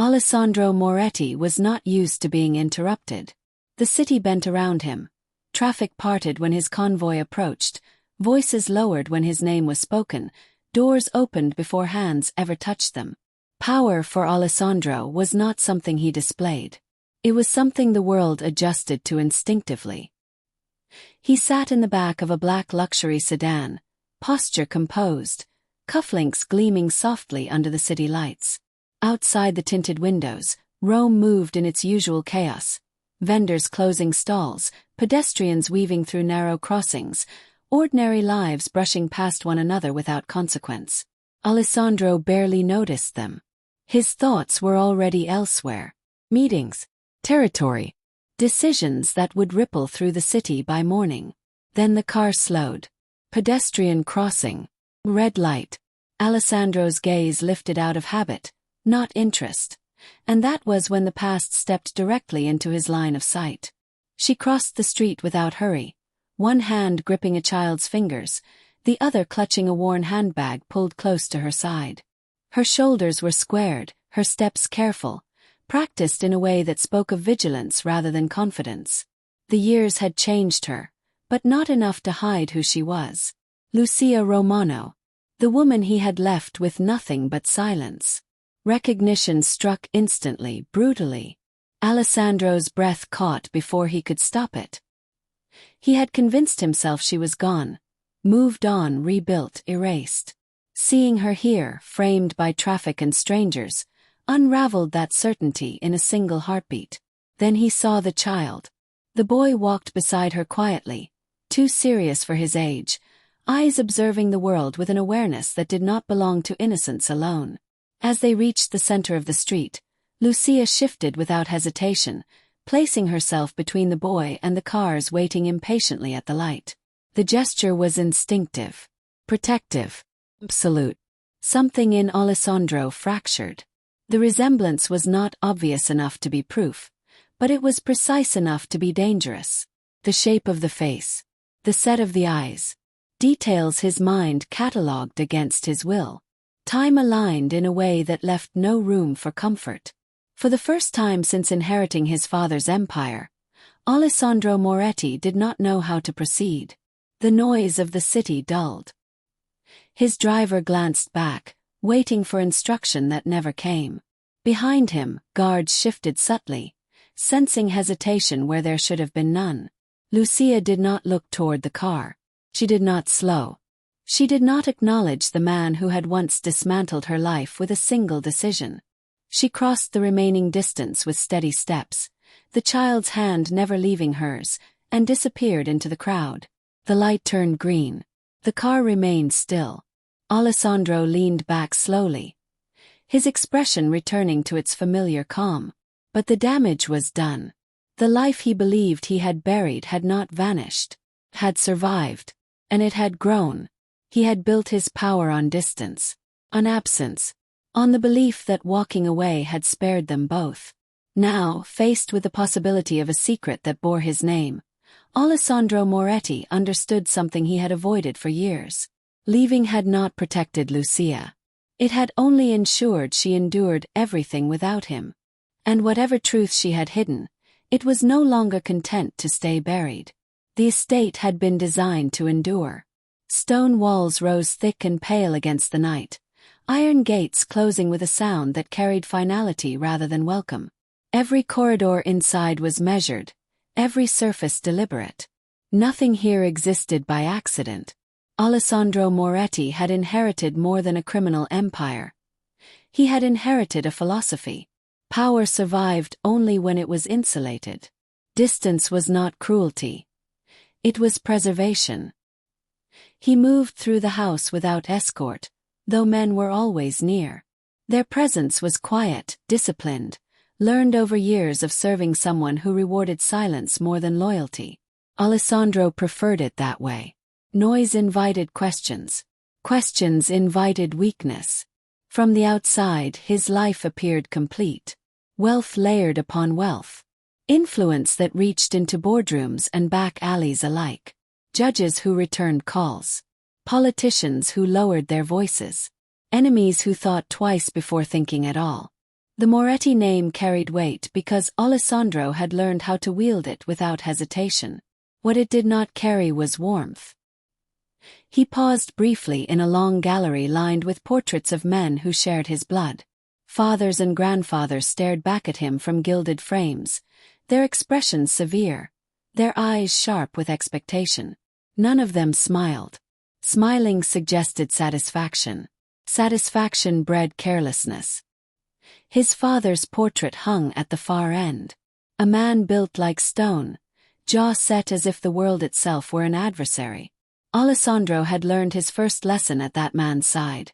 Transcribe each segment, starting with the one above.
Alessandro Moretti was not used to being interrupted. The city bent around him. Traffic parted when his convoy approached, voices lowered when his name was spoken, doors opened before hands ever touched them. Power for Alessandro was not something he displayed. It was something the world adjusted to instinctively. He sat in the back of a black luxury sedan, posture composed, cufflinks gleaming softly under the city lights. Outside the tinted windows, Rome moved in its usual chaos. Vendors closing stalls, pedestrians weaving through narrow crossings, ordinary lives brushing past one another without consequence. Alessandro barely noticed them. His thoughts were already elsewhere. Meetings, territory, decisions that would ripple through the city by morning. Then the car slowed. Pedestrian crossing. Red light. Alessandro's gaze lifted out of habit, not interest. And that was when the past stepped directly into his line of sight. She crossed the street without hurry, one hand gripping a child's fingers, the other clutching a worn handbag pulled close to her side. Her shoulders were squared, her steps careful, practiced in a way that spoke of vigilance rather than confidence. The years had changed her, but not enough to hide who she was. Lucia Romano, the woman he had left with nothing but silence. Recognition struck instantly, brutally. Alessandro's breath caught before he could stop it. He had convinced himself she was gone, moved on, rebuilt, erased. Seeing her here, framed by traffic and strangers, unraveled that certainty in a single heartbeat. Then he saw the child. The boy walked beside her quietly, too serious for his age, eyes observing the world with an awareness that did not belong to innocence alone. As they reached the center of the street, Lucia shifted without hesitation, placing herself between the boy and the cars waiting impatiently at the light. The gesture was instinctive, protective, absolute. Something in Alessandro fractured. The resemblance was not obvious enough to be proof, but it was precise enough to be dangerous. The shape of the face, the set of the eyes, details his mind catalogued against his will. Time aligned in a way that left no room for comfort. For the first time since inheriting his father's empire, Alessandro Moretti did not know how to proceed. The noise of the city dulled. His driver glanced back, waiting for instruction that never came. Behind him, guards shifted subtly, sensing hesitation where there should have been none. Lucia did not look toward the car. She did not slow. She did not acknowledge the man who had once dismantled her life with a single decision. She crossed the remaining distance with steady steps, the child's hand never leaving hers, and disappeared into the crowd. The light turned green. The car remained still. Alessandro leaned back slowly, his expression returning to its familiar calm. But the damage was done. The life he believed he had buried had not vanished, had survived, and it had grown. He had built his power on distance, on absence, on the belief that walking away had spared them both. Now, faced with the possibility of a secret that bore his name, Alessandro Moretti understood something he had avoided for years. Leaving had not protected Lucia. It had only ensured she endured everything without him. And whatever truth she had hidden, it was no longer content to stay buried. The estate had been designed to endure. Stone walls rose thick and pale against the night, iron gates closing with a sound that carried finality rather than welcome. Every corridor inside was measured, every surface deliberate. Nothing here existed by accident. Alessandro Moretti had inherited more than a criminal empire. He had inherited a philosophy. Power survived only when it was insulated. Distance was not cruelty. It was preservation. He moved through the house without escort, though men were always near. Their presence was quiet, disciplined, learned over years of serving someone who rewarded silence more than loyalty. Alessandro preferred it that way. Noise invited questions. Questions invited weakness. From the outside, his life appeared complete. Wealth layered upon wealth. Influence that reached into boardrooms and back alleys alike. Judges who returned calls. Politicians who lowered their voices. Enemies who thought twice before thinking at all. The Moretti name carried weight because Alessandro had learned how to wield it without hesitation. What it did not carry was warmth. He paused briefly in a long gallery lined with portraits of men who shared his blood. Fathers and grandfathers stared back at him from gilded frames, their expressions severe, their eyes sharp with expectation. None of them smiled. Smiling suggested satisfaction. Satisfaction bred carelessness. His father's portrait hung at the far end. A man built like stone, jaw set as if the world itself were an adversary. Alessandro had learned his first lesson at that man's side.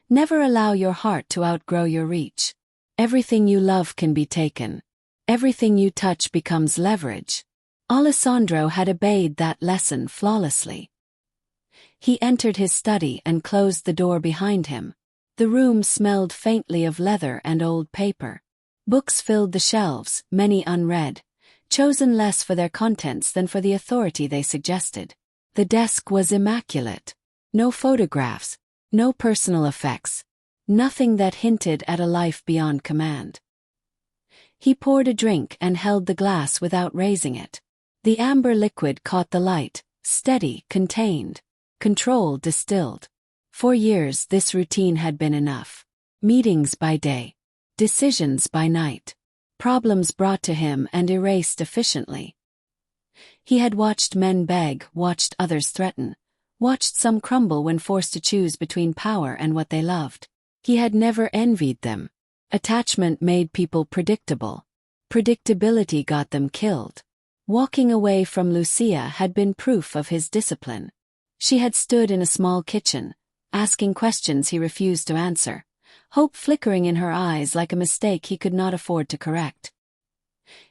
Never allow your heart to outgrow your reach. Everything you love can be taken. Everything you touch becomes leverage. Alessandro had obeyed that lesson flawlessly. He entered his study and closed the door behind him. The room smelled faintly of leather and old paper. Books filled the shelves, many unread, chosen less for their contents than for the authority they suggested. The desk was immaculate. No photographs, no personal effects, nothing that hinted at a life beyond command. He poured a drink and held the glass without raising it. The amber liquid caught the light, steady, contained, controlled, distilled. For years this routine had been enough. Meetings by day, decisions by night, problems brought to him and erased efficiently. He had watched men beg, watched others threaten, watched some crumble when forced to choose between power and what they loved. He had never envied them. Attachment made people predictable. Predictability got them killed. Walking away from Lucia had been proof of his discipline. She had stood in a small kitchen, asking questions he refused to answer, hope flickering in her eyes like a mistake he could not afford to correct.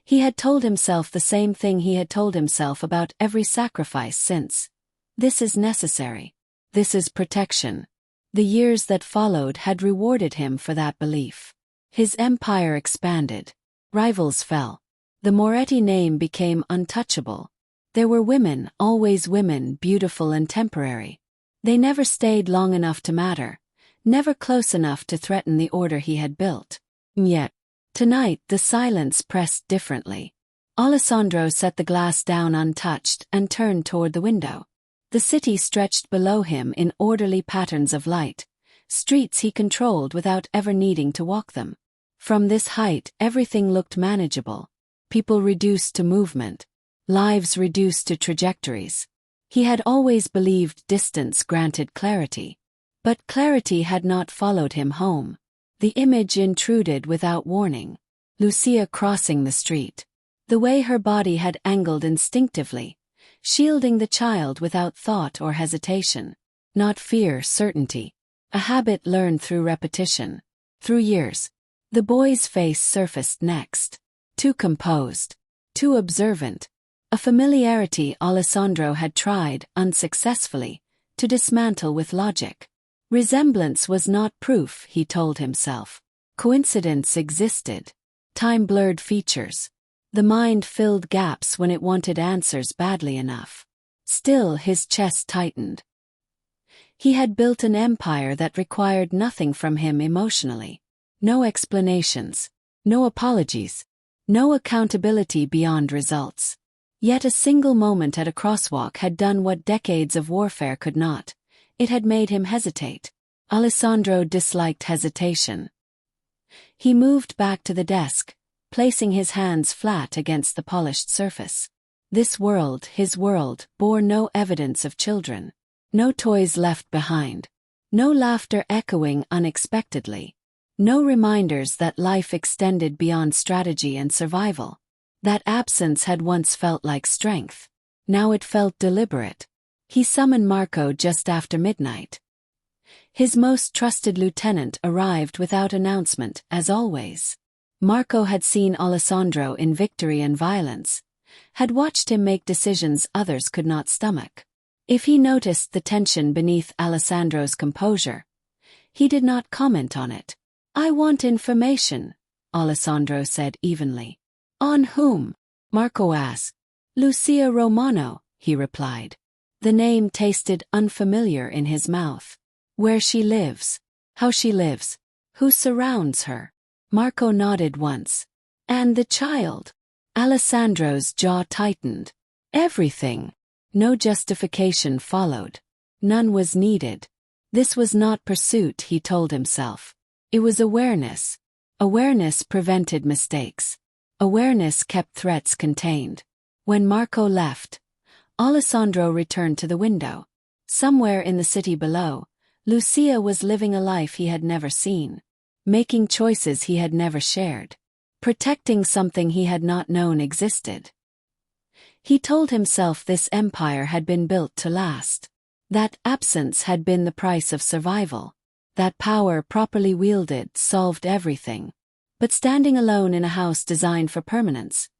He had told himself the same thing he had told himself about every sacrifice since. This is necessary. This is protection. The years that followed had rewarded him for that belief. His empire expanded. Rivals fell. The Moretti name became untouchable. There were women, always women, beautiful and temporary. They never stayed long enough to matter, never close enough to threaten the order he had built. Yet, tonight the silence pressed differently. Alessandro set the glass down untouched and turned toward the window. The city stretched below him in orderly patterns of light, streets he controlled without ever needing to walk them. From this height everything looked manageable. People reduced to movement, lives reduced to trajectories. He had always believed distance granted clarity. But clarity had not followed him home. The image intruded without warning. Lucia crossing the street. The way her body had angled instinctively, shielding the child without thought or hesitation. Not fear, certainty. A habit learned through repetition. Through years. The boy's face surfaced next. Too composed. Too observant. A familiarity Alessandro had tried, unsuccessfully, to dismantle with logic. Resemblance was not proof, he told himself. Coincidence existed. Time blurred features. The mind filled gaps when it wanted answers badly enough. Still his chest tightened. He had built an empire that required nothing from him emotionally. No explanations. No apologies. No accountability beyond results. Yet a single moment at a crosswalk had done what decades of warfare could not. It had made him hesitate. Alessandro disliked hesitation. He moved back to the desk, placing his hands flat against the polished surface. This world, his world, bore no evidence of children. No toys left behind. No laughter echoing unexpectedly. No reminders that life extended beyond strategy and survival. That absence had once felt like strength. Now it felt deliberate. He summoned Marco just after midnight. His most trusted lieutenant arrived without announcement, as always. Marco had seen Alessandro in victory and violence, had watched him make decisions others could not stomach. If he noticed the tension beneath Alessandro's composure, he did not comment on it. "I want information," Alessandro said evenly. "On whom?" Marco asked. "Lucia Romano," he replied. The name tasted unfamiliar in his mouth. Where she lives. How she lives. Who surrounds her. Marco nodded once. And the child? Alessandro's jaw tightened. Everything. No justification followed. None was needed. This was not pursuit, he told himself. It was awareness. Awareness prevented mistakes. Awareness kept threats contained. When Marco left, Alessandro returned to the window. Somewhere in the city below, Lucia was living a life he had never seen. Making choices he had never shared. Protecting something he had not known existed. He told himself this empire had been built to last. That absence had been the price of survival. That power properly wielded solved everything. But standing alone in a house designed for permanence,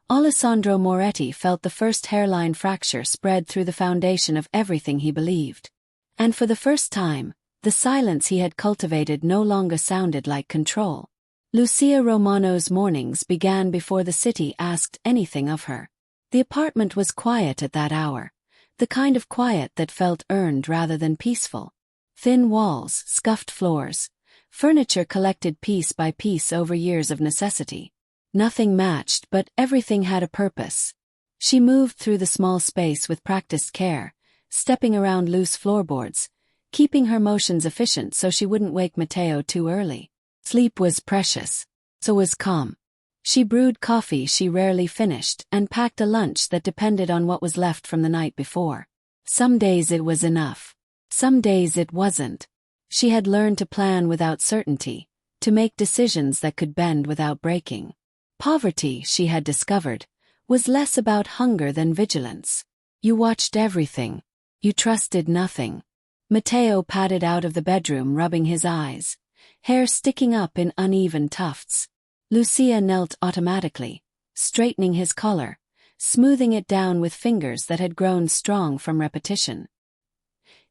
Alessandro Moretti felt the first hairline fracture spread through the foundation of everything he believed. And for the first time, the silence he had cultivated no longer sounded like control. Lucia Romano's mornings began before the city asked anything of her. The apartment was quiet at that hour, the kind of quiet that felt earned rather than peaceful. Thin walls, scuffed floors, furniture collected piece by piece over years of necessity. Nothing matched, but everything had a purpose. She moved through the small space with practiced care, stepping around loose floorboards, keeping her motions efficient so she wouldn't wake Matteo too early. Sleep was precious. So was calm. She brewed coffee she rarely finished and packed a lunch that depended on what was left from the night before. Some days it was enough. Some days it wasn't. She had learned to plan without certainty, to make decisions that could bend without breaking. Poverty, she had discovered, was less about hunger than vigilance. You watched everything. You trusted nothing. Matteo padded out of the bedroom rubbing his eyes, hair sticking up in uneven tufts. Lucia knelt automatically, straightening his collar, smoothing it down with fingers that had grown strong from repetition.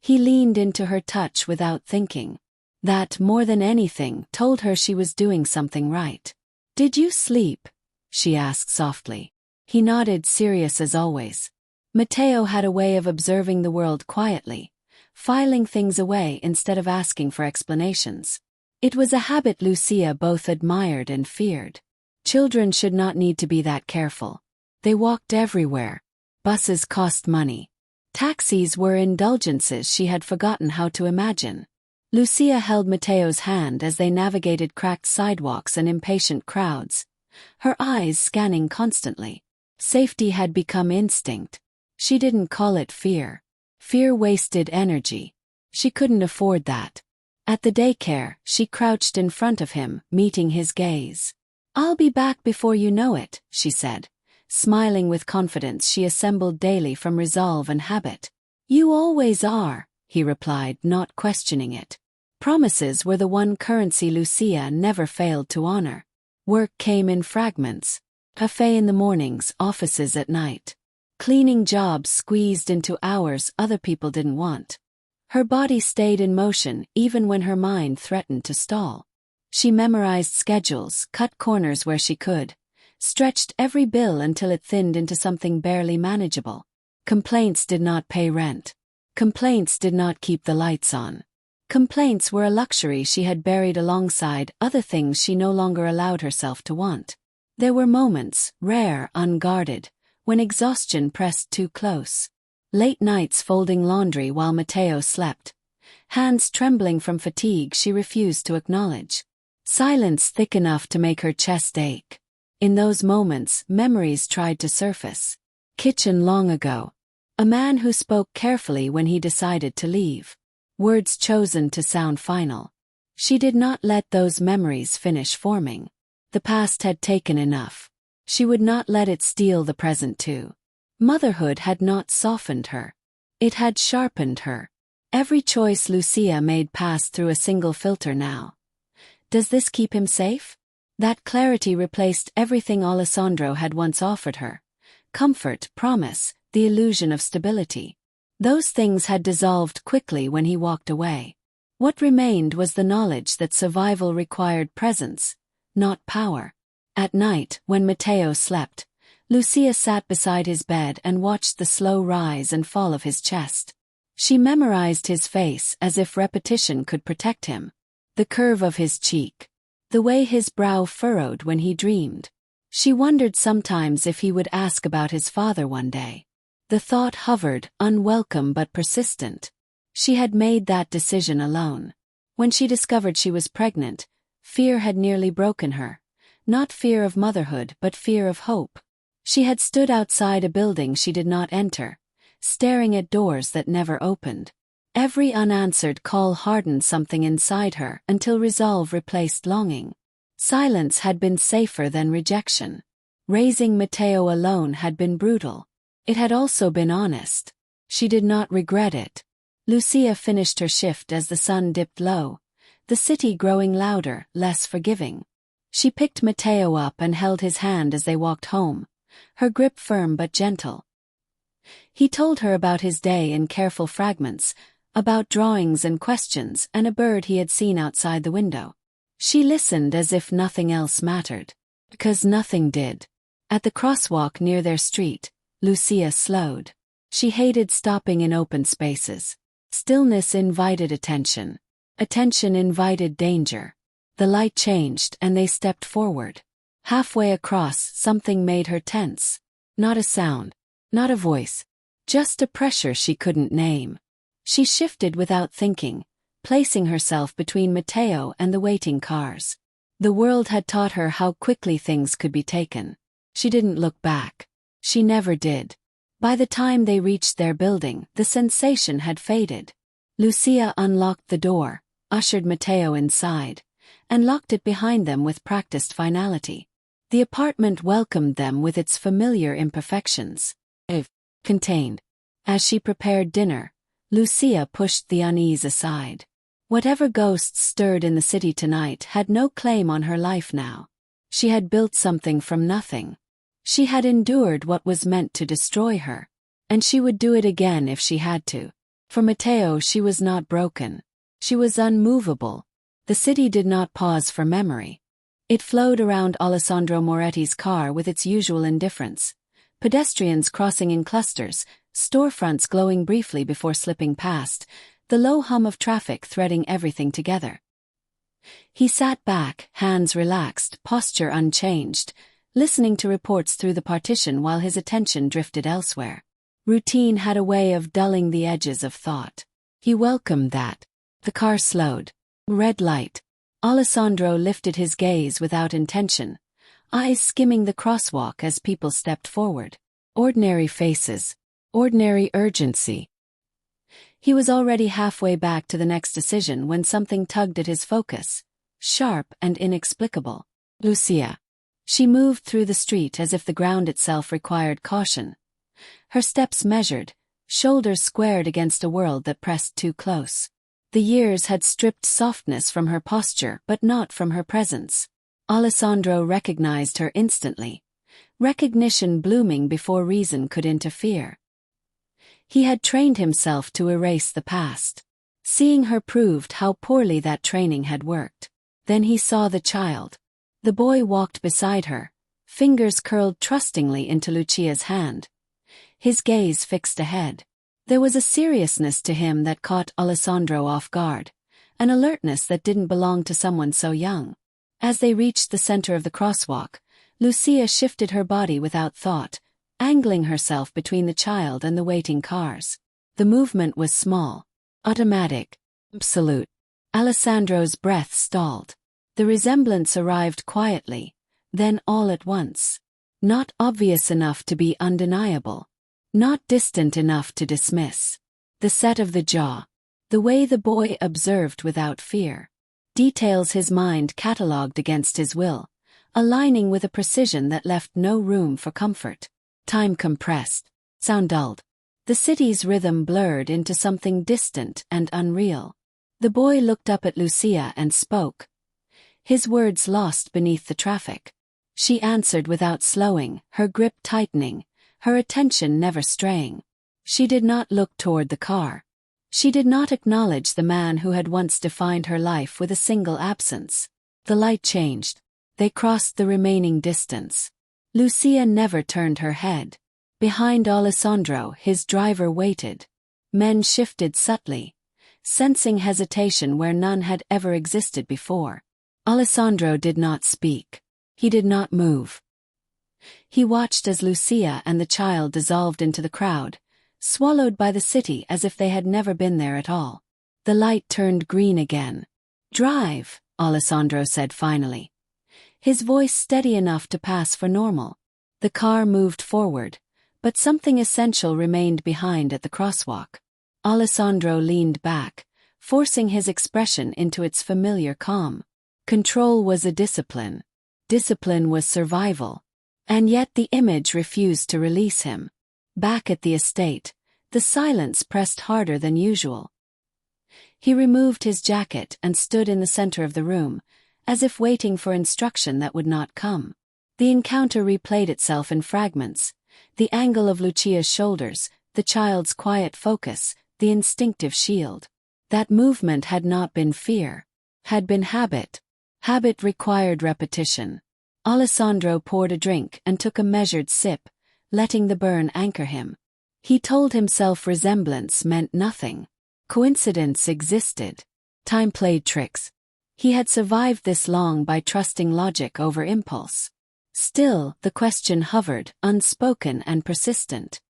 He leaned into her touch without thinking. That, more than anything, told her she was doing something right. "Did you sleep?" she asked softly. He nodded, serious as always. Matteo had a way of observing the world quietly, filing things away instead of asking for explanations. It was a habit Lucia both admired and feared. Children should not need to be that careful. They walked everywhere. Buses cost money. Taxis were indulgences she had forgotten how to imagine. Lucia held Matteo's hand as they navigated cracked sidewalks and impatient crowds, her eyes scanning constantly. Safety had become instinct. She didn't call it fear. Fear wasted energy. She couldn't afford that. At the daycare, she crouched in front of him, meeting his gaze. "I'll be back before you know it," she said, smiling with confidence she assembled daily from resolve and habit. "You always are," he replied, not questioning it. Promises were the one currency Lucia never failed to honor. Work came in fragments. Café in the mornings, offices at night. Cleaning jobs squeezed into hours other people didn't want. Her body stayed in motion even when her mind threatened to stall. She memorized schedules, cut corners where she could, stretched every bill until it thinned into something barely manageable. Complaints did not pay rent. Complaints did not keep the lights on. Complaints were a luxury she had buried alongside other things she no longer allowed herself to want. There were moments, rare, unguarded, when exhaustion pressed too close. Late nights folding laundry while Matteo slept, hands trembling from fatigue she refused to acknowledge. Silence thick enough to make her chest ache. In those moments, memories tried to surface. Kitchen long ago. A man who spoke carefully when he decided to leave. Words chosen to sound final. She did not let those memories finish forming. The past had taken enough. She would not let it steal the present too. Motherhood had not softened her. It had sharpened her. Every choice Lucia made passed through a single filter now. Does this keep him safe? That clarity replaced everything Alessandro had once offered her. Comfort, promise, the illusion of stability. Those things had dissolved quickly when he walked away. What remained was the knowledge that survival required presence, not power. At night, when Matteo slept, Lucia sat beside his bed and watched the slow rise and fall of his chest. She memorized his face as if repetition could protect him. The curve of his cheek. the way his brow furrowed when he dreamed. She wondered sometimes if he would ask about his father one day. The thought hovered, unwelcome but persistent. She had made that decision alone. When she discovered she was pregnant, fear had nearly broken her. Not fear of motherhood but fear of hope. She had stood outside a building she did not enter, staring at doors that never opened. Every unanswered call hardened something inside her until resolve replaced longing. Silence had been safer than rejection. Raising Mateo alone had been brutal. It had also been honest. She did not regret it. Lucia finished her shift as the sun dipped low, the city growing louder, less forgiving. She picked Mateo up and held his hand as they walked home, her grip firm but gentle. He told her about his day in careful fragments, about drawings and questions and a bird he had seen outside the window. She listened as if nothing else mattered. Because nothing did. At the crosswalk near their street, Lucia slowed. She hated stopping in open spaces. Stillness invited attention. Attention invited danger. The light changed and they stepped forward. Halfway across, something made her tense. Not a sound. Not a voice. Just a pressure she couldn't name. She shifted without thinking, placing herself between Mateo and the waiting cars. The world had taught her how quickly things could be taken. She didn't look back. She never did. By the time they reached their building, the sensation had faded. Lucia unlocked the door, ushered Mateo inside, and locked it behind them with practiced finality. The apartment welcomed them with its familiar imperfections. It contained. As she prepared dinner, Lucia pushed the unease aside. Whatever ghosts stirred in the city tonight had no claim on her life now. She had built something from nothing. She had endured what was meant to destroy her. And she would do it again if she had to. For Mateo she was not broken. She was unmovable. The city did not pause for memory. It flowed around Alessandro Moretti's car with its usual indifference. Pedestrians crossing in clusters, storefronts glowing briefly before slipping past, the low hum of traffic threading everything together. He sat back, hands relaxed, posture unchanged, listening to reports through the partition while his attention drifted elsewhere. Routine had a way of dulling the edges of thought. He welcomed that. The car slowed. Red light. Alessandro lifted his gaze without intention, eyes skimming the crosswalk as people stepped forward. Ordinary faces. Ordinary urgency. He was already halfway back to the next decision when something tugged at his focus, sharp and inexplicable. Lucia. She moved through the street as if the ground itself required caution. Her steps measured, shoulders squared against a world that pressed too close. The years had stripped softness from her posture but not from her presence. Alessandro recognized her instantly. Recognition blooming before reason could interfere. He had trained himself to erase the past. Seeing her proved how poorly that training had worked. Then he saw the child. The boy walked beside her, fingers curled trustingly into Lucia's hand. His gaze fixed ahead. There was a seriousness to him that caught Alessandro off guard, an alertness that didn't belong to someone so young. As they reached the center of the crosswalk, Lucia shifted her body without thought, angling herself between the child and the waiting cars. The movement was small, automatic, absolute. Alessandro's breath stalled. The resemblance arrived quietly, then all at once. Not obvious enough to be undeniable. Not distant enough to dismiss. The set of the jaw. The way the boy observed without fear. Details his mind catalogued against his will, aligning with a precision that left no room for comfort. Time compressed. Sound dulled. The city's rhythm blurred into something distant and unreal. The boy looked up at Lucia and spoke. His words lost beneath the traffic. She answered without slowing, her grip tightening, her attention never straying. She did not look toward the car. She did not acknowledge the man who had once defined her life with a single absence. The light changed. They crossed the remaining distance. Lucia never turned her head. Behind Alessandro, his driver waited. Men shifted subtly, sensing hesitation where none had ever existed before. Alessandro did not speak. He did not move. He watched as Lucia and the child dissolved into the crowd, swallowed by the city as if they had never been there at all. The light turned green again. "Drive," Alessandro said finally. His voice steady enough to pass for normal. The car moved forward, but something essential remained behind at the crosswalk. Alessandro leaned back, forcing his expression into its familiar calm. Control was a discipline. Discipline was survival. And yet the image refused to release him. Back at the estate, the silence pressed harder than usual. He removed his jacket and stood in the center of the room, as if waiting for instruction that would not come. The encounter replayed itself in fragments: the angle of Lucia's shoulders, the child's quiet focus, the instinctive shield. That movement had not been fear, had been habit. Habit required repetition. Alessandro poured a drink and took a measured sip, letting the burn anchor him. He told himself resemblance meant nothing. Coincidence existed. Time played tricks. He had survived this long by trusting logic over impulse. Still, the question hovered, unspoken and persistent.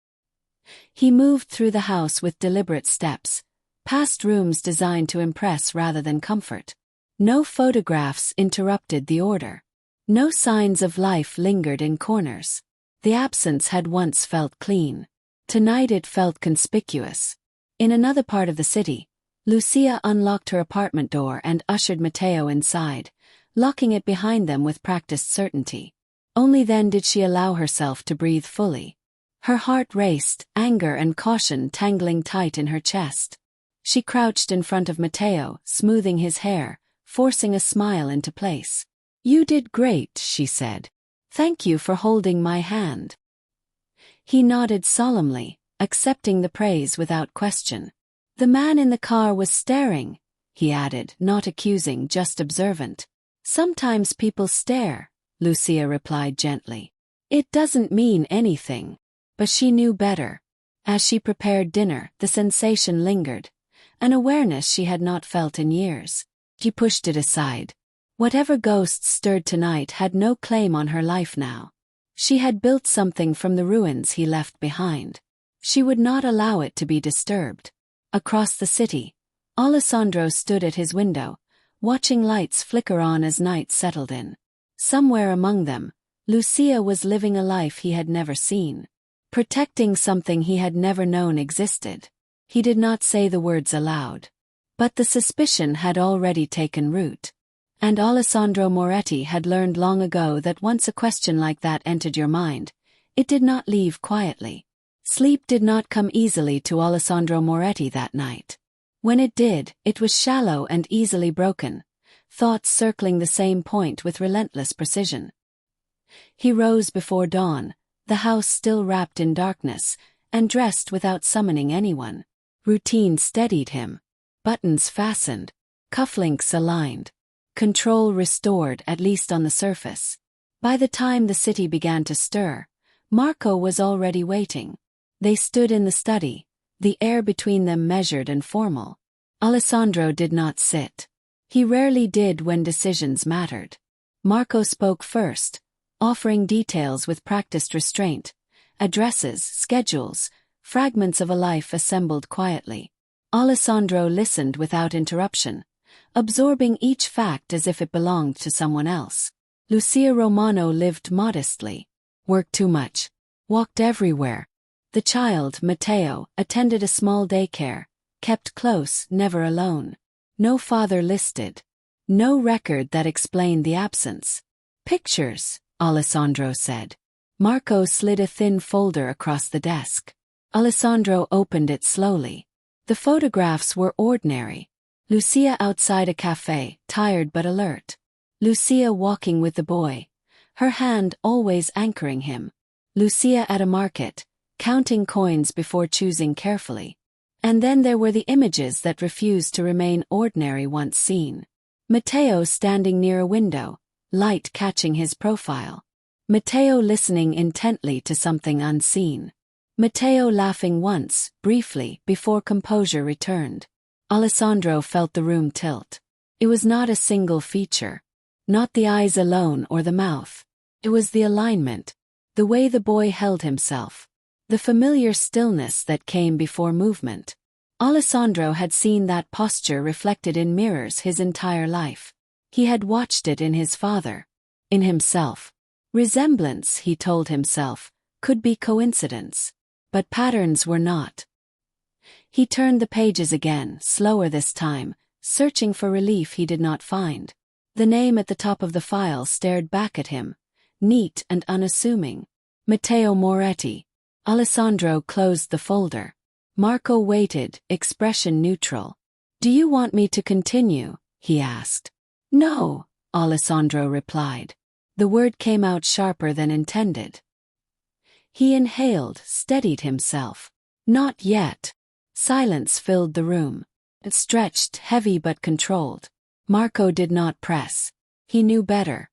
He moved through the house with deliberate steps, past rooms designed to impress rather than comfort. No photographs interrupted the order. No signs of life lingered in corners. The absence had once felt clean. Tonight it felt conspicuous. In another part of the city, Lucia unlocked her apartment door and ushered Matteo inside, locking it behind them with practiced certainty. Only then did she allow herself to breathe fully. Her heart raced, anger and caution tangling tight in her chest. She crouched in front of Matteo, smoothing his hair, forcing a smile into place. "You did great," she said. "Thank you for holding my hand." He nodded solemnly, accepting the praise without question. "The man in the car was staring," he added, not accusing, just observant. "Sometimes people stare," Lucia replied gently. "It doesn't mean anything." But she knew better. As she prepared dinner, the sensation lingered, an awareness she had not felt in years. She pushed it aside. Whatever ghosts stirred tonight had no claim on her life now. She had built something from the ruins he left behind. She would not allow it to be disturbed. Across the city, Alessandro stood at his window, watching lights flicker on as night settled in. Somewhere among them, Lucia was living a life he had never seen, protecting something he had never known existed. He did not say the words aloud. But the suspicion had already taken root. And Alessandro Moretti had learned long ago that once a question like that entered your mind, it did not leave quietly. Sleep did not come easily to Alessandro Moretti that night. When it did, it was shallow and easily broken, thoughts circling the same point with relentless precision. He rose before dawn, the house still wrapped in darkness, and dressed without summoning anyone. Routine steadied him. Buttons fastened, cufflinks aligned. Control restored, at least on the surface. By the time the city began to stir, Marco was already waiting. They stood in the study, the air between them measured and formal. Alessandro did not sit. He rarely did when decisions mattered. Marco spoke first, offering details with practiced restraint, addresses, schedules, fragments of a life assembled quietly. Alessandro listened without interruption, absorbing each fact as if it belonged to someone else. Lucia Romano lived modestly, worked too much, walked everywhere. The child, Matteo, attended a small daycare, kept close, never alone. No father listed. No record that explained the absence. "Pictures," Alessandro said. Marco slid a thin folder across the desk. Alessandro opened it slowly. The photographs were ordinary. Lucia outside a cafe, tired but alert. Lucia walking with the boy, her hand always anchoring him. Lucia at a market, counting coins before choosing carefully. And then there were the images that refused to remain ordinary once seen. Matteo standing near a window, light catching his profile. Matteo listening intently to something unseen. Matteo laughing once, briefly, before composure returned. Alessandro felt the room tilt. It was not a single feature. Not the eyes alone or the mouth. It was the alignment, the way the boy held himself, the familiar stillness that came before movement. Alessandro had seen that posture reflected in mirrors his entire life. He had watched it in his father, in himself. Resemblance, he told himself, could be coincidence, but patterns were not. He turned the pages again, slower this time, searching for relief he did not find. The name at the top of the file stared back at him, neat and unassuming. Matteo Moretti. Alessandro closed the folder. Marco waited, expression neutral. "Do you want me to continue?" he asked. "No," Alessandro replied. The word came out sharper than intended. He inhaled, steadied himself. "Not yet." Silence filled the room. It stretched, heavy but controlled. Marco did not press. He knew better.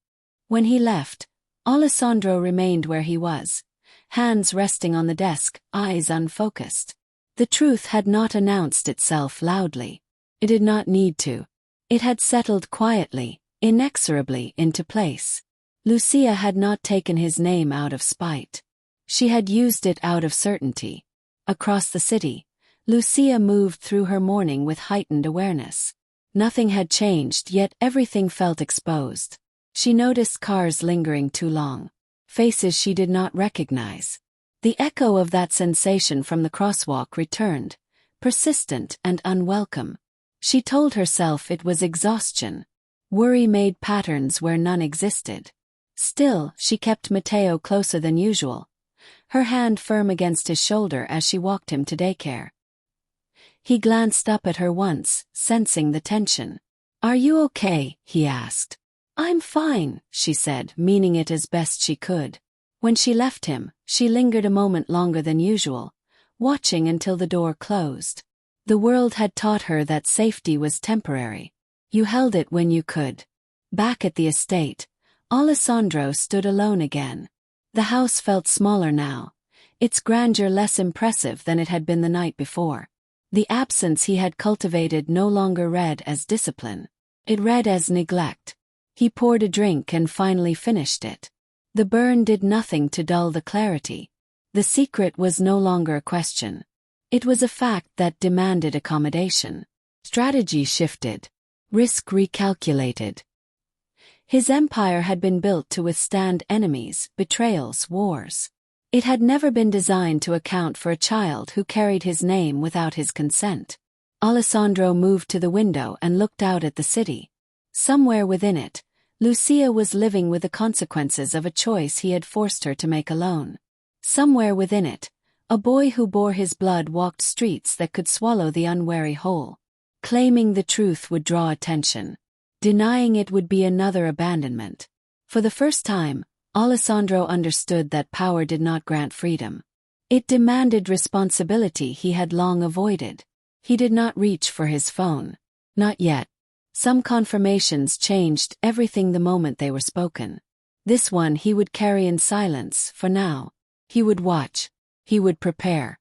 When he left, Alessandro remained where he was, hands resting on the desk, eyes unfocused. The truth had not announced itself loudly. It did not need to. It had settled quietly, inexorably into place. Lucia had not taken his name out of spite. She had used it out of certainty. Across the city, Lucia moved through her morning with heightened awareness. Nothing had changed, yet everything felt exposed. She noticed cars lingering too long, faces she did not recognize. The echo of that sensation from the crosswalk returned, persistent and unwelcome. She told herself it was exhaustion. Worry made patterns where none existed. Still, she kept Matteo closer than usual, her hand firm against his shoulder as she walked him to daycare. He glanced up at her once, sensing the tension. "Are you okay?" he asked. "I'm fine," she said, meaning it as best she could. When she left him, she lingered a moment longer than usual, watching until the door closed. The world had taught her that safety was temporary. You held it when you could. Back at the estate, Alessandro stood alone again. The house felt smaller now, its grandeur less impressive than it had been the night before. The absence he had cultivated no longer read as discipline. It read as neglect. He poured a drink and finally finished it. The burn did nothing to dull the clarity. The secret was no longer a question. It was a fact that demanded accommodation. Strategy shifted. Risk recalculated. His empire had been built to withstand enemies, betrayals, wars. It had never been designed to account for a child who carried his name without his consent. Alessandro moved to the window and looked out at the city. Somewhere within it, Lucia was living with the consequences of a choice he had forced her to make alone. Somewhere within it, a boy who bore his blood walked streets that could swallow the unwary whole. Claiming the truth would draw attention. Denying it would be another abandonment. For the first time, Alessandro understood that power did not grant freedom. It demanded responsibility he had long avoided. He did not reach for his phone. Not yet. Some confirmations changed everything the moment they were spoken. This one he would carry in silence, for now. He would watch. He would prepare.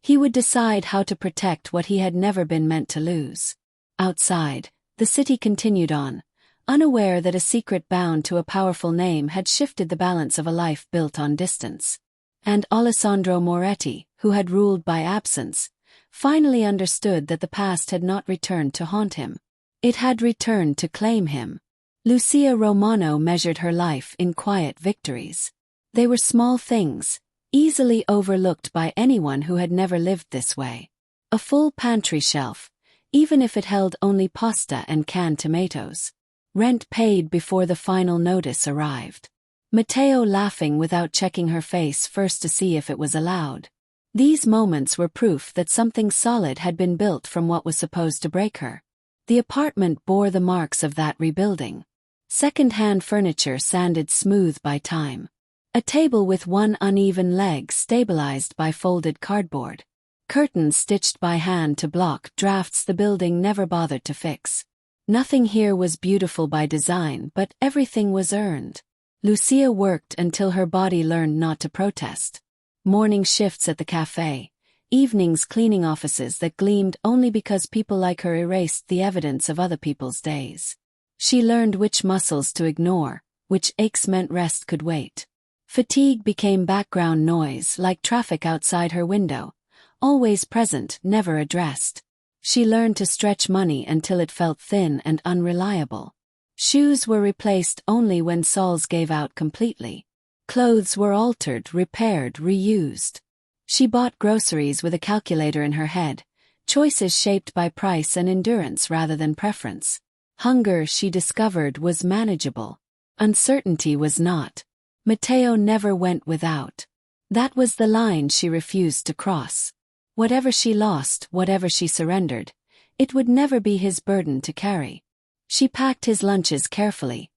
He would decide how to protect what he had never been meant to lose. Outside, the city continued on, unaware that a secret bound to a powerful name had shifted the balance of a life built on distance. And Alessandro Moretti, who had ruled by absence, finally understood that the past had not returned to haunt him. It had returned to claim him. Lucia Romano measured her life in quiet victories. They were small things, easily overlooked by anyone who had never lived this way. A full pantry shelf, even if it held only pasta and canned tomatoes. Rent paid before the final notice arrived. Matteo laughing without checking her face first to see if it was allowed. These moments were proof that something solid had been built from what was supposed to break her. The apartment bore the marks of that rebuilding. Second-hand furniture sanded smooth by time. A table with one uneven leg stabilized by folded cardboard. Curtains stitched by hand to block drafts the building never bothered to fix. Nothing here was beautiful by design, but everything was earned. Lucia worked until her body learned not to protest. Morning shifts at the cafe, evenings cleaning offices that gleamed only because people like her erased the evidence of other people's days. She learned which muscles to ignore, which aches meant rest could wait. Fatigue became background noise like traffic outside her window, always present, never addressed. She learned to stretch money until it felt thin and unreliable. Shoes were replaced only when soles gave out completely. Clothes were altered, repaired, reused. She bought groceries with a calculator in her head, choices shaped by price and endurance rather than preference. Hunger, she discovered, was manageable. Uncertainty was not. Mateo never went without. That was the line she refused to cross. Whatever she lost, whatever she surrendered, it would never be his burden to carry. She packed his lunches carefully,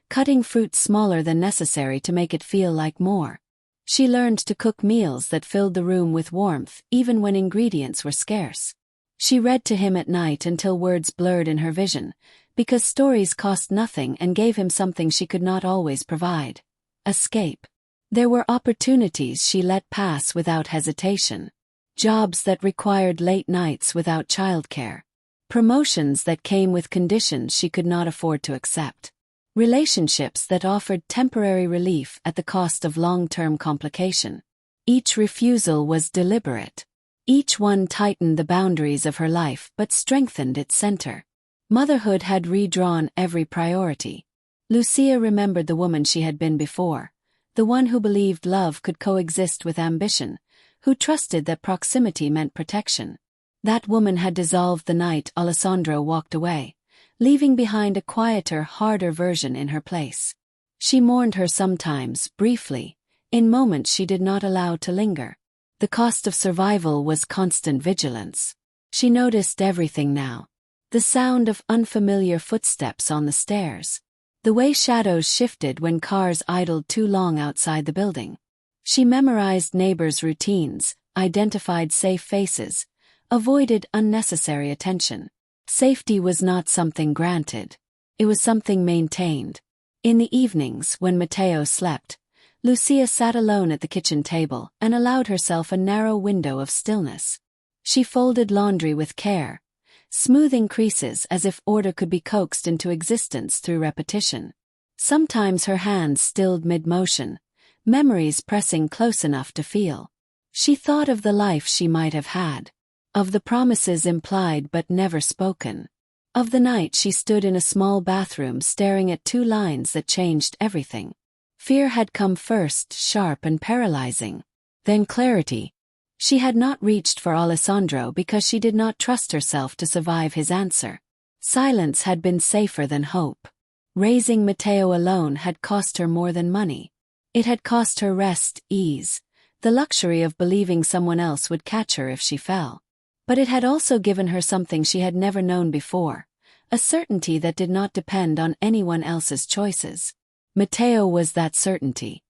cutting fruit smaller than necessary to make it feel like more. She learned to cook meals that filled the room with warmth even when ingredients were scarce. She read to him at night until words blurred in her vision, because stories cost nothing and gave him something she could not always provide: escape. There were opportunities she let pass without hesitation. Jobs that required late nights without childcare. Promotions that came with conditions she could not afford to accept. Relationships that offered temporary relief at the cost of long-term complication. Each refusal was deliberate. Each one tightened the boundaries of her life but strengthened its center. Motherhood had redrawn every priority. Lucia remembered the woman she had been before, the one who believed love could coexist with ambition, who trusted that proximity meant protection. That woman had dissolved the night Alessandro walked away, leaving behind a quieter, harder version in her place. She mourned her sometimes, briefly, in moments she did not allow to linger. The cost of survival was constant vigilance. She noticed everything now. The sound of unfamiliar footsteps on the stairs. The way shadows shifted when cars idled too long outside the building. She memorized neighbors' routines, identified safe faces, avoided unnecessary attention. Safety was not something granted. It was something maintained. In the evenings, when Mateo slept, Lucia sat alone at the kitchen table and allowed herself a narrow window of stillness. She folded laundry with care, smoothing creases as if order could be coaxed into existence through repetition. Sometimes her hands stilled mid-motion, memories pressing close enough to feel. She thought of the life she might have had. Of the promises implied but never spoken. Of the night she stood in a small bathroom staring at two lines that changed everything. Fear had come first, sharp and paralyzing. Then clarity. She had not reached for Alessandro because she did not trust herself to survive his answer. Silence had been safer than hope. Raising Mateo alone had cost her more than money. It had cost her rest, ease, the luxury of believing someone else would catch her if she fell. But it had also given her something she had never known before, a certainty that did not depend on anyone else's choices. Mateo was that certainty.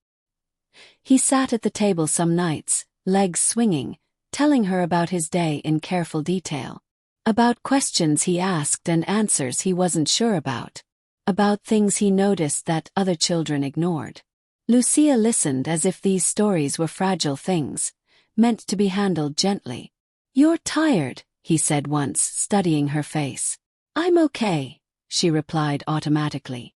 He sat at the table some nights, legs swinging, telling her about his day in careful detail. About questions he asked and answers he wasn't sure about. About things he noticed that other children ignored. Lucia listened as if these stories were fragile things, meant to be handled gently. "You're tired," he said once, studying her face. "I'm okay," she replied automatically.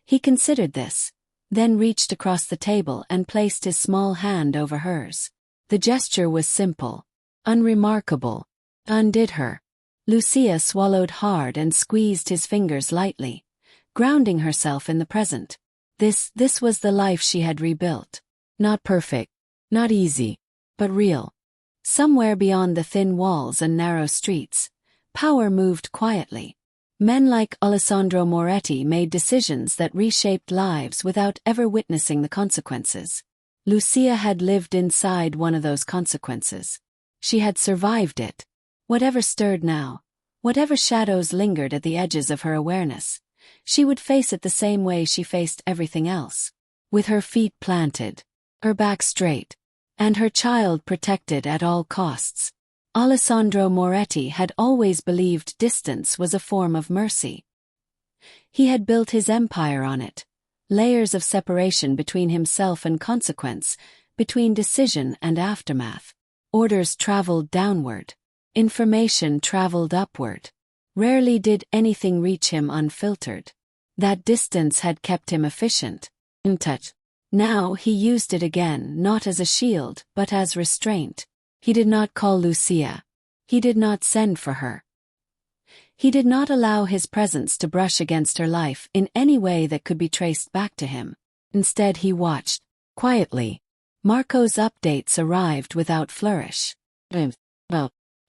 He considered this, then reached across the table and placed his small hand over hers. The gesture was simple, unremarkable, undid her. Lucia swallowed hard and squeezed his fingers lightly, grounding herself in the present. This was the life she had rebuilt. Not perfect, not easy, but real. Somewhere beyond the thin walls and narrow streets, power moved quietly. Men like Alessandro Moretti made decisions that reshaped lives without ever witnessing the consequences. Lucia had lived inside one of those consequences. She had survived it. Whatever stirred now, whatever shadows lingered at the edges of her awareness, she would face it the same way she faced everything else. With her feet planted, her back straight, and her child protected at all costs. Alessandro Moretti had always believed distance was a form of mercy. He had built his empire on it, layers of separation between himself and consequence, between decision and aftermath. Orders traveled downward. Information traveled upward. Rarely did anything reach him unfiltered. That distance had kept him efficient, in touch. Now he used it again, not as a shield, but as restraint. He did not call Lucia. He did not send for her. He did not allow his presence to brush against her life in any way that could be traced back to him. Instead he watched, quietly. Marco's updates arrived without flourish.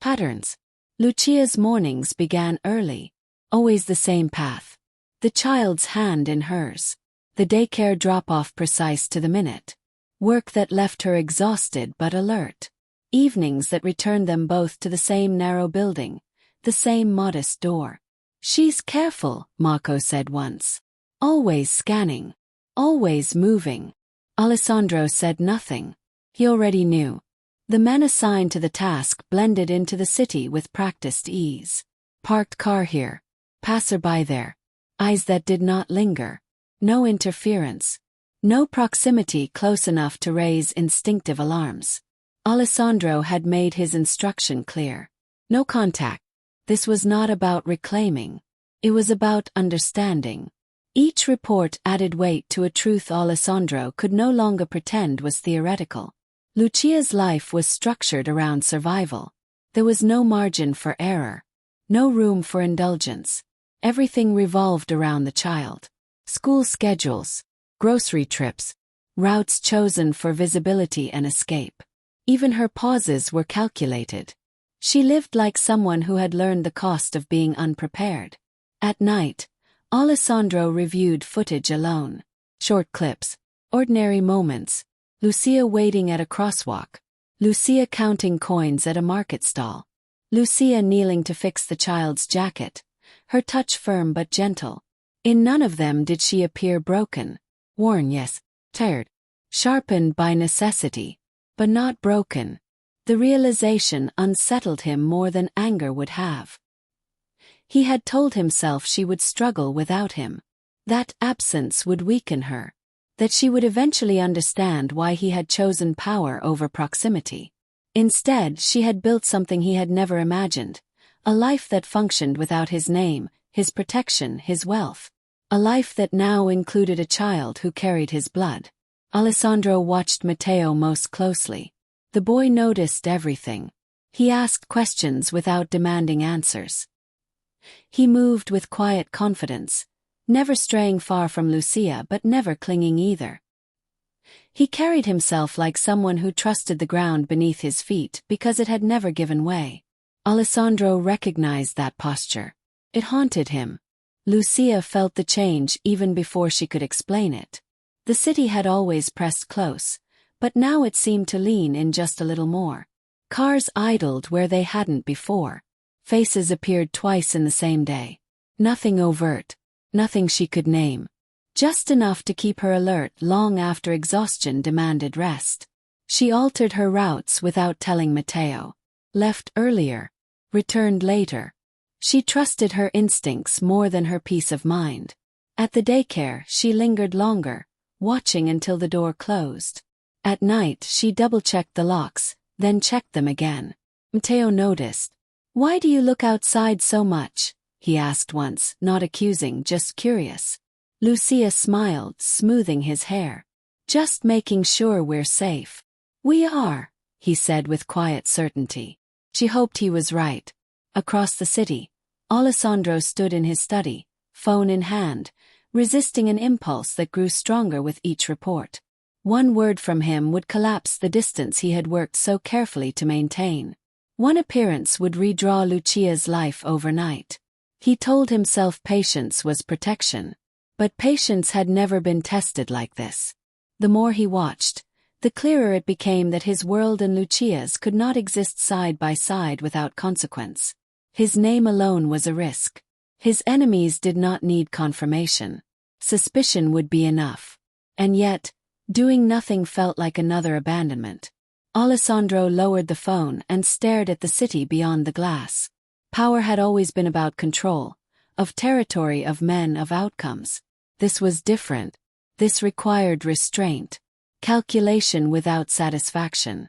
Patterns. Lucia's mornings began early. Always the same path. The child's hand in hers. The daycare drop-off precise to the minute. Work that left her exhausted but alert. Evenings that returned them both to the same narrow building, the same modest door. "She's careful," Marco said once. "Always scanning. Always moving." Alessandro said nothing. He already knew. The men assigned to the task blended into the city with practiced ease. Parked car here. Passerby there. Eyes that did not linger. No interference. No proximity close enough to raise instinctive alarms. Alessandro had made his instruction clear. No contact. This was not about reclaiming. It was about understanding. Each report added weight to a truth Alessandro could no longer pretend was theoretical. Lucia's life was structured around survival. There was no margin for error. No room for indulgence. Everything revolved around the child. School schedules. Grocery trips. Routes chosen for visibility and escape. Even her pauses were calculated. She lived like someone who had learned the cost of being unprepared. At night, Alessandro reviewed footage alone. Short clips. Ordinary moments. Lucia waiting at a crosswalk. Lucia counting coins at a market stall. Lucia kneeling to fix the child's jacket. Her touch firm but gentle. In none of them did she appear broken. Worn, yes. Tired. Sharpened by necessity. But not broken. The realization unsettled him more than anger would have. He had told himself she would struggle without him. That absence would weaken her. That she would eventually understand why he had chosen power over proximity. Instead, she had built something he had never imagined. A life that functioned without his name, his protection, his wealth. A life that now included a child who carried his blood. Alessandro watched Matteo most closely. The boy noticed everything. He asked questions without demanding answers. He moved with quiet confidence, never straying far from Lucia but never clinging either. He carried himself like someone who trusted the ground beneath his feet because it had never given way. Alessandro recognized that posture. It haunted him. Lucia felt the change even before she could explain it. The city had always pressed close, but now it seemed to lean in just a little more. Cars idled where they hadn't before. Faces appeared twice in the same day. Nothing overt. Nothing she could name. Just enough to keep her alert long after exhaustion demanded rest. She altered her routes without telling Matteo. Left earlier. Returned later. She trusted her instincts more than her peace of mind. At the daycare, she lingered longer, watching until the door closed. At night, she double-checked the locks, then checked them again. Matteo noticed. "Why do you look outside so much?" he asked once, not accusing, just curious. Lucia smiled, smoothing his hair. "Just making sure we're safe." "We are," he said with quiet certainty. She hoped he was right. Across the city, Alessandro stood in his study, phone in hand, resisting an impulse that grew stronger with each report. One word from him would collapse the distance he had worked so carefully to maintain. One appearance would redraw Lucia's life overnight. He told himself patience was protection. But patience had never been tested like this. The more he watched, the clearer it became that his world and Lucia's could not exist side by side without consequence. His name alone was a risk. His enemies did not need confirmation. Suspicion would be enough. And yet, doing nothing felt like another abandonment. Alessandro lowered the phone and stared at the city beyond the glass. Power had always been about control, of territory, of men, of outcomes. This was different. This required restraint, calculation without satisfaction.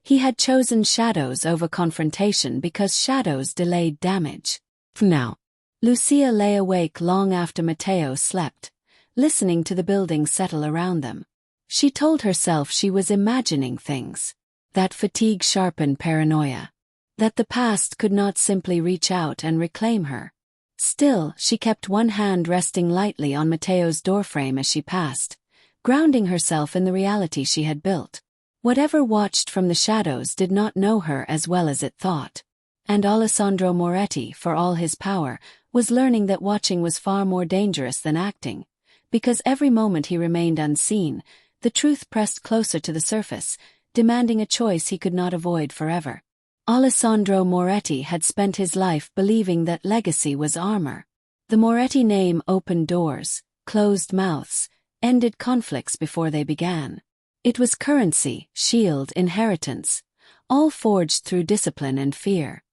He had chosen shadows over confrontation because shadows delayed damage. Now, Lucia lay awake long after Matteo slept, listening to the buildings settle around them. She told herself she was imagining things, that fatigue sharpened paranoia, that the past could not simply reach out and reclaim her. Still, she kept one hand resting lightly on Matteo's doorframe as she passed, grounding herself in the reality she had built. Whatever watched from the shadows did not know her as well as it thought. And Alessandro Moretti, for all his power, was learning that watching was far more dangerous than acting. Because every moment he remained unseen, the truth pressed closer to the surface, demanding a choice he could not avoid forever. Alessandro Moretti had spent his life believing that legacy was armor. The Moretti name opened doors, closed mouths, ended conflicts before they began. It was currency, shield, inheritance, all forged through discipline and fear.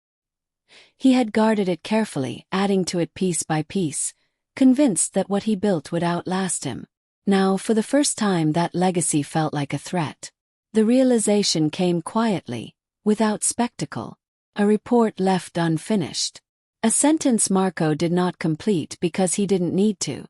He had guarded it carefully, adding to it piece by piece, convinced that what he built would outlast him. Now, for the first time, that legacy felt like a threat. The realization came quietly, without spectacle. A report left unfinished. A sentence Marco did not complete because he didn't need to.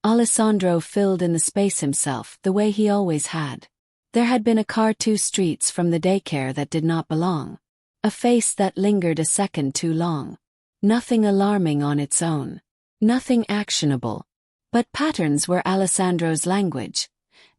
Alessandro filled in the space himself, the way he always had. There had been a car 2 streets from the daycare that did not belong. A face that lingered a second too long. Nothing alarming on its own. Nothing actionable. But patterns were Alessandro's language.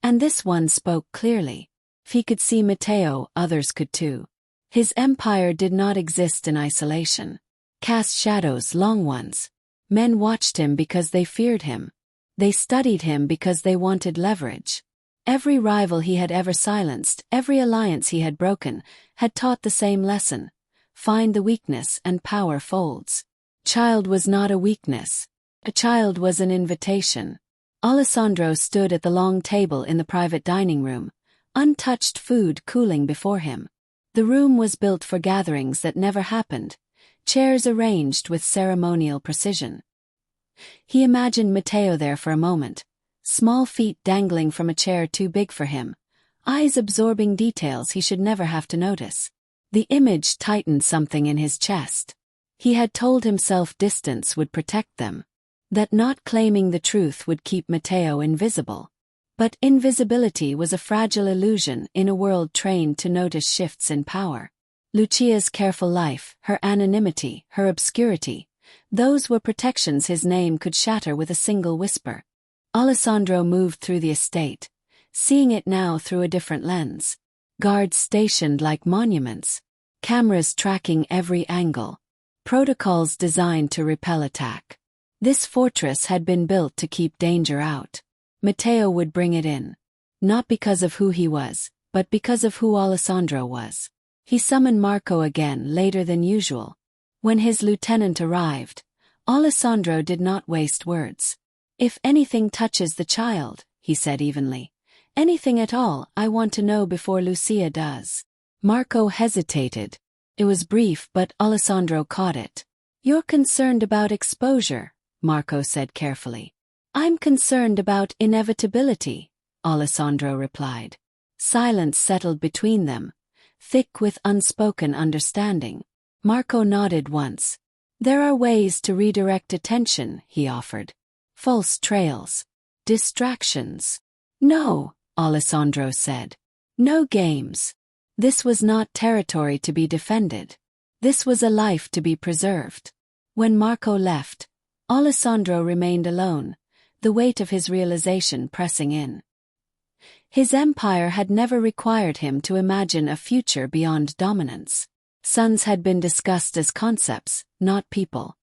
And this one spoke clearly. If he could see Matteo, others could too. His empire did not exist in isolation. Cast shadows, long ones. Men watched him because they feared him. They studied him because they wanted leverage. Every rival he had ever silenced, every alliance he had broken, had taught the same lesson. Find the weakness and power folds. Child was not a weakness. A child was an invitation. Alessandro stood at the long table in the private dining room, untouched food cooling before him. The room was built for gatherings that never happened, chairs arranged with ceremonial precision. He imagined Matteo there for a moment, small feet dangling from a chair too big for him, eyes absorbing details he should never have to notice. The image tightened something in his chest. He had told himself distance would protect them, that not claiming the truth would keep Matteo invisible. But invisibility was a fragile illusion in a world trained to notice shifts in power. Lucia's careful life, her anonymity, her obscurity, those were protections his name could shatter with a single whisper. Alessandro moved through the estate, seeing it now through a different lens. Guards stationed like monuments, cameras tracking every angle, protocols designed to repel attack. This fortress had been built to keep danger out. Matteo would bring it in. Not because of who he was, but because of who Alessandro was. He summoned Marco again later than usual. When his lieutenant arrived, Alessandro did not waste words. If anything touches the child, he said evenly. Anything at all, I want to know before Lucia does. Marco hesitated. It was brief, but Alessandro caught it. You're concerned about exposure, Marco said carefully. I'm concerned about inevitability, Alessandro replied. Silence settled between them, thick with unspoken understanding. Marco nodded once. There are ways to redirect attention, he offered. False trails. Distractions. No, Alessandro said. No games. This was not territory to be defended. This was a life to be preserved. When Marco left, Alessandro remained alone, the weight of his realization pressing in. His empire had never required him to imagine a future beyond dominance. Sons had been discussed as concepts, not people.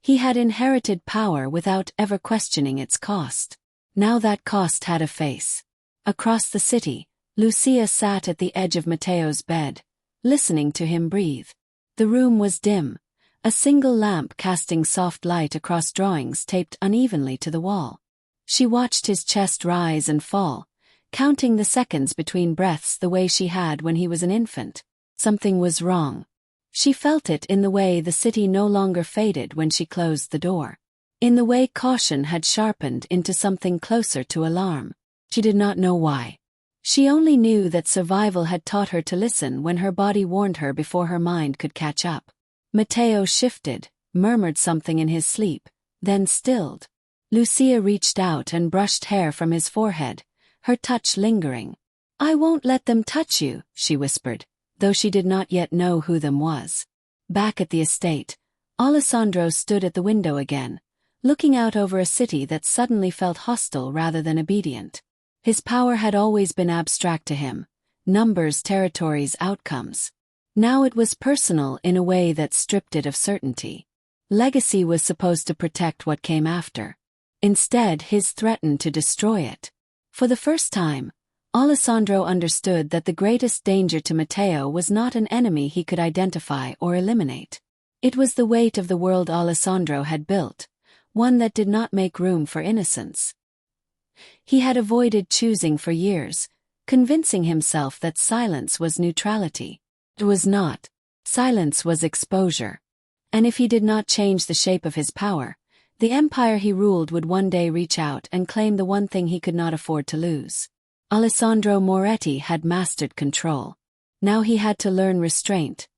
He had inherited power without ever questioning its cost. Now that cost had a face. Across the city, Lucia sat at the edge of Matteo's bed, listening to him breathe. The room was dim, a single lamp casting soft light across drawings taped unevenly to the wall. She watched his chest rise and fall, counting the seconds between breaths the way she had when he was an infant. Something was wrong. She felt it in the way the city no longer faded when she closed the door. In the way caution had sharpened into something closer to alarm. She did not know why. She only knew that survival had taught her to listen when her body warned her before her mind could catch up. Matteo shifted, murmured something in his sleep, then stilled. Lucia reached out and brushed hair from his forehead, her touch lingering. "I won't let them touch you," she whispered, though she did not yet know who them was. Back at the estate, Alessandro stood at the window again, looking out over a city that suddenly felt hostile rather than obedient. His power had always been abstract to him: numbers, territories, outcomes. Now it was personal in a way that stripped it of certainty. Legacy was supposed to protect what came after. Instead, his threatened to destroy it. For the first time, Alessandro understood that the greatest danger to Matteo was not an enemy he could identify or eliminate. It was the weight of the world Alessandro had built, one that did not make room for innocence. He had avoided choosing for years, convincing himself that silence was neutrality. It was not. Silence was exposure. And if he did not change the shape of his power, the empire he ruled would one day reach out and claim the one thing he could not afford to lose. Alessandro Moretti had mastered control. Now he had to learn restraint,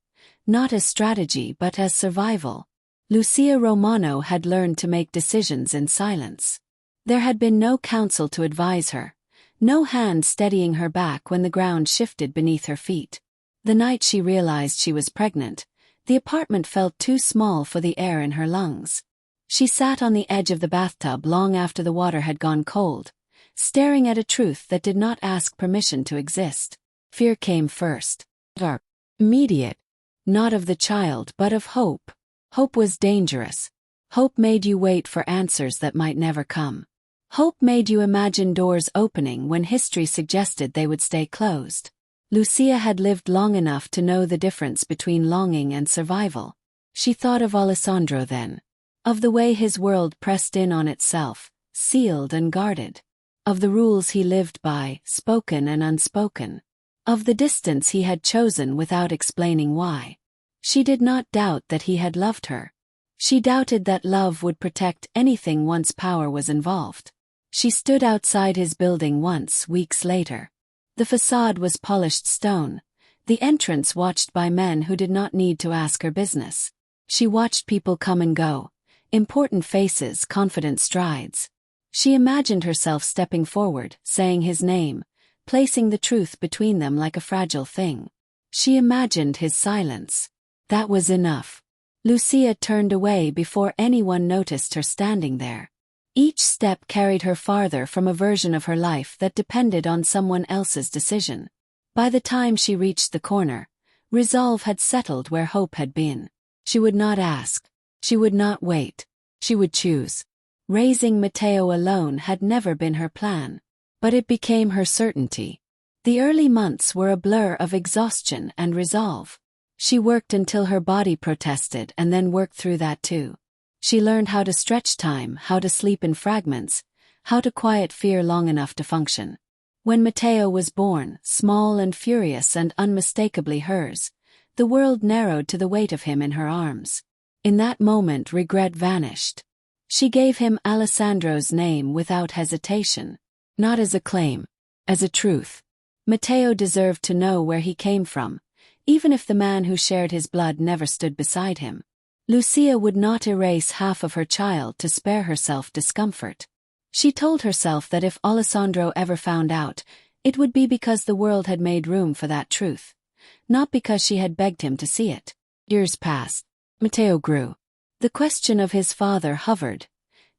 not as strategy but as survival. Lucia Romano had learned to make decisions in silence. There had been no counsel to advise her, no hand steadying her back when the ground shifted beneath her feet. The night she realized she was pregnant, the apartment felt too small for the air in her lungs. She sat on the edge of the bathtub long after the water had gone cold, staring at a truth that did not ask permission to exist. Fear came first. Dark. Immediate. Not of the child but of hope. Hope was dangerous. Hope made you wait for answers that might never come. Hope made you imagine doors opening when history suggested they would stay closed. Lucia had lived long enough to know the difference between longing and survival. She thought of Alessandro then. Of the way his world pressed in on itself, sealed and guarded. Of the rules he lived by, spoken and unspoken. Of the distance he had chosen without explaining why. She did not doubt that he had loved her. She doubted that love would protect anything once power was involved. She stood outside his building once, weeks later. The facade was polished stone, the entrance watched by men who did not need to ask her business. She watched people come and go, important faces, confident strides. She imagined herself stepping forward, saying his name, placing the truth between them like a fragile thing. She imagined his silence. That was enough. Lucia turned away before anyone noticed her standing there. Each step carried her farther from a version of her life that depended on someone else's decision. By the time she reached the corner, resolve had settled where hope had been. She would not ask. She would not wait. She would choose. Raising Matteo alone had never been her plan. But it became her certainty. The early months were a blur of exhaustion and resolve. She worked until her body protested and then worked through that too. She learned how to stretch time, how to sleep in fragments, how to quiet fear long enough to function. When Matteo was born, small and furious and unmistakably hers, the world narrowed to the weight of him in her arms. In that moment regret vanished. She gave him Alessandro's name without hesitation. Not as a claim, as a truth. Matteo deserved to know where he came from, even if the man who shared his blood never stood beside him. Lucia would not erase half of her child to spare herself discomfort. She told herself that if Alessandro ever found out, it would be because the world had made room for that truth, not because she had begged him to see it. Years passed. Matteo grew. The question of his father hovered,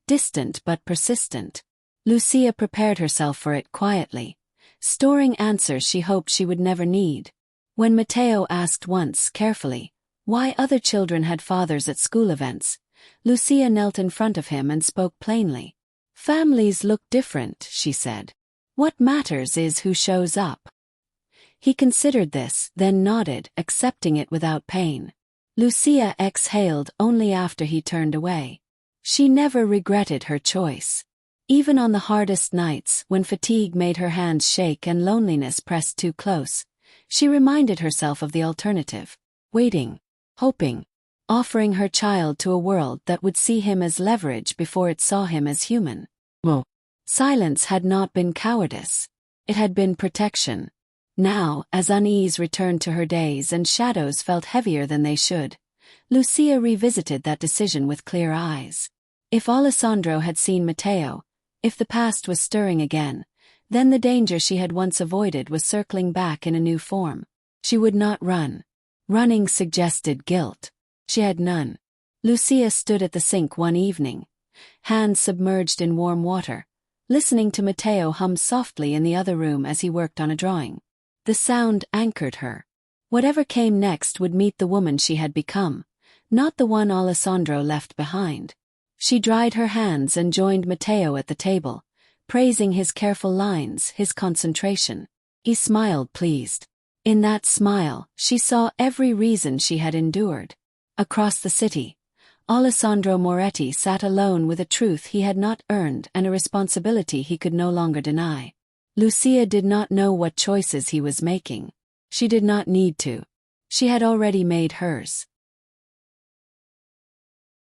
distant but persistent. Lucia prepared herself for it quietly, storing answers she hoped she would never need. When Matteo asked once, carefully, why other children had fathers at school events, Lucia knelt in front of him and spoke plainly. Families look different, she said. What matters is who shows up. He considered this, then nodded, accepting it without pain. Lucia exhaled only after he turned away. She never regretted her choice. Even on the hardest nights, when fatigue made her hands shake and loneliness pressed too close, she reminded herself of the alternative. Waiting. Hoping. Offering her child to a world that would see him as leverage before it saw him as human. Well, silence had not been cowardice. It had been protection. Now, as unease returned to her days and shadows felt heavier than they should, Lucia revisited that decision with clear eyes. If Alessandro had seen Matteo, if the past was stirring again, then the danger she had once avoided was circling back in a new form. She would not run. Running suggested guilt. She had none. Lucia stood at the sink one evening, hands submerged in warm water, listening to Matteo hum softly in the other room as he worked on a drawing. The sound anchored her. Whatever came next would meet the woman she had become, not the one Alessandro left behind. She dried her hands and joined Matteo at the table, praising his careful lines, his concentration. He smiled pleased. In that smile, she saw every reason she had endured. Across the city, Alessandro Moretti sat alone with a truth he had not earned and a responsibility he could no longer deny. Lucia did not know what choices he was making. She did not need to. She had already made hers.